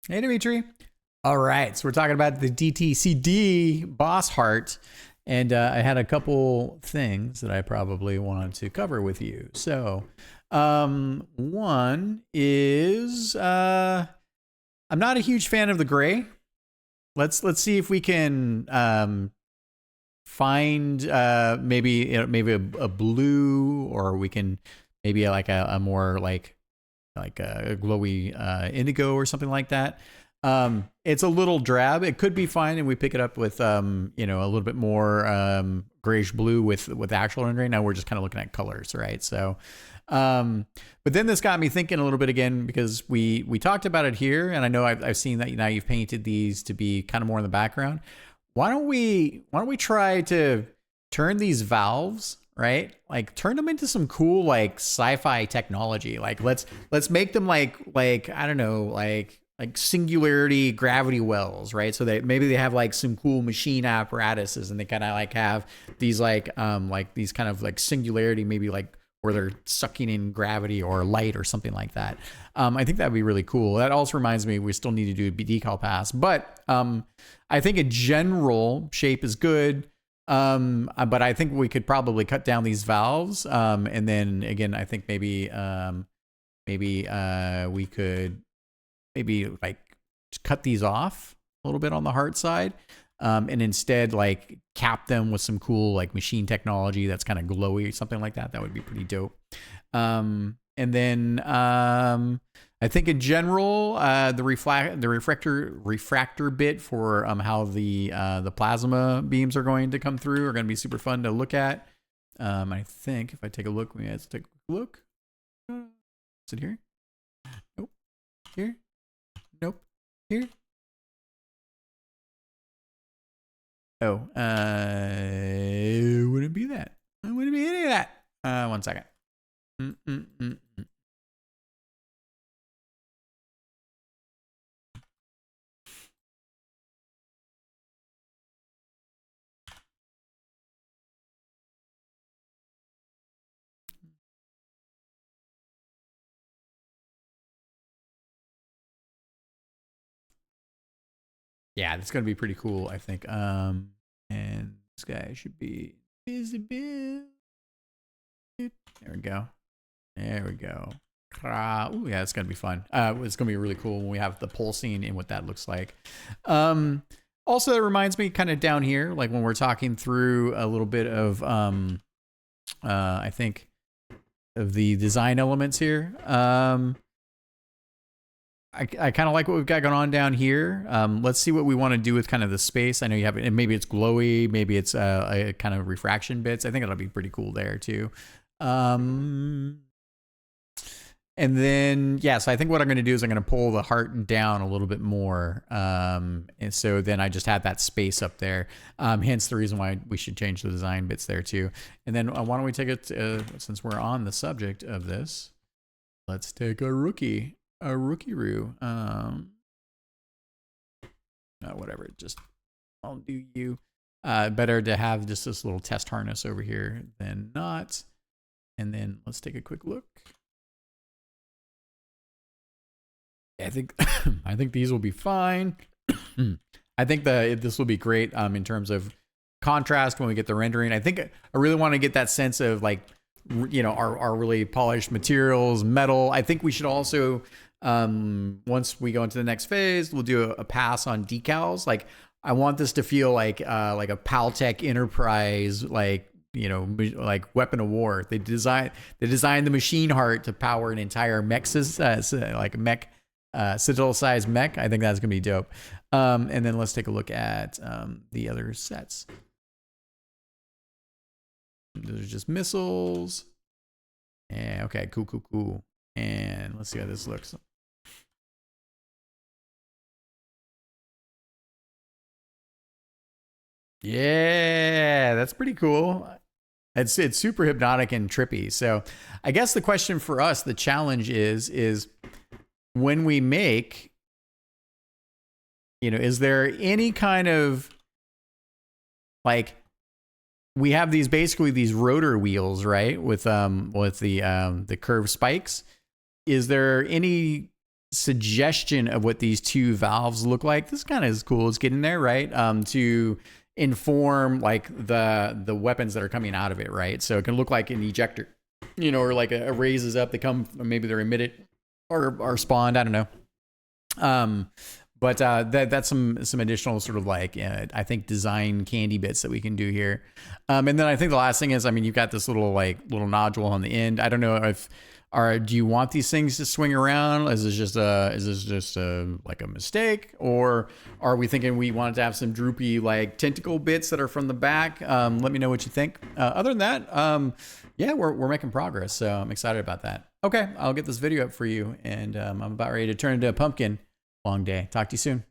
Hey, Dimitri. All right, so we're talking about the DTCD boss heart, and I had a couple things that I probably wanted to cover with you. So, one is I'm not a huge fan of the gray. Let's see if we can find maybe maybe a blue, or we can maybe like a more like a glowy indigo or something like that. It's a little drab. It could be fine, and we pick it up with a little bit more grayish blue with actual rendering. Now we're just kind of looking at colors, right? So, but then this got me thinking a little bit again, because we talked about it here, and I know I've seen that now you've painted these to be kind of more in the background. Why don't we try to turn these valves, right? Like turn them into some cool like sci-fi technology. Like let's make them like I don't know, like singularity gravity wells, right? So that maybe they have like some cool machine apparatuses, and they kind of like have these like these kind of like singularity, maybe like where they're sucking in gravity or light or something like that. I think that'd be really cool. That also reminds me, we still need to do a decal pass, but I think a general shape is good. But I think we could probably cut down these valves. And then again, I think maybe we could maybe like cut these off a little bit on the hard side. And instead like cap them with some cool like machine technology that's kind of glowy, something like that. That would be pretty dope. And then I think in general, the refractor bit for how the plasma beams are going to come through are going to be super fun to look at. I think if I take a look, let's take a look. Is it here? Nope. Here? Nope. Here? Oh, it wouldn't be that. It wouldn't be any of that. 1 second. Mm-mm-mm. Yeah, that's gonna be pretty cool, I think. And this guy should be visible. There we go. There we go. Ooh, yeah, it's gonna be fun. It's gonna be really cool when we have the pulsing and what that looks like. Also, it reminds me kind of down here, like when we're talking through a little bit of, I think, of the design elements here. I kind of like what we've got going on down here. Let's see what we want to do with kind of the space. I know you have it, and maybe it's glowy, maybe it's a kind of refraction bits. I think it'll be pretty cool there too. And then, yeah, so I think what I'm going to do is I'm going to pull the heart down a little bit more. And so then I just have that space up there. Hence the reason why we should change the design bits there too. And then why don't we take it, since we're on the subject of this, let's take a rookie-roo. Whatever, just I'll do you. Better to have just this little test harness over here than not. And then let's take a quick look. I think I think these will be fine. I think this will be great in terms of contrast when we get the rendering. I think I really want to get that sense of like, our really polished materials, metal. I think we should also, once we go into the next phase, we'll do a pass on decals. Like I want this to feel like a Paltech Enterprise, like weapon of war. They designed the machine heart to power an entire mech, like a mech, Citadel-sized mech. I think that's gonna be dope. And then let's take a look at the other sets. Those are just missiles. And okay, cool. And let's see how this looks. Yeah, that's pretty cool. It's super hypnotic and trippy. So I guess the question for us, the challenge is when we make, is there any kind of like, we have these rotor wheels, right? With the curved spikes. Is there any suggestion of what these two valves look like. This kind of is cool. It's getting there, right? To inform like the weapons that are coming out of it, right? So it can look like an ejector, you know, or like a raises up. They come, or maybe they're emitted or are spawned. I don't know. But that's some additional sort of like I think design candy bits that we can do here. And then I think the last thing is, I mean, you've got this little nodule on the end. I don't know if do you want these things to swing around? Is this just like a mistake, or are we thinking we wanted to have some droopy like tentacle bits that are from the back? Let me know what you think. Other than that, yeah, we're making progress, so I'm excited about that. Okay, I'll get this video up for you, and I'm about ready to turn into a pumpkin. Long day. Talk to you soon.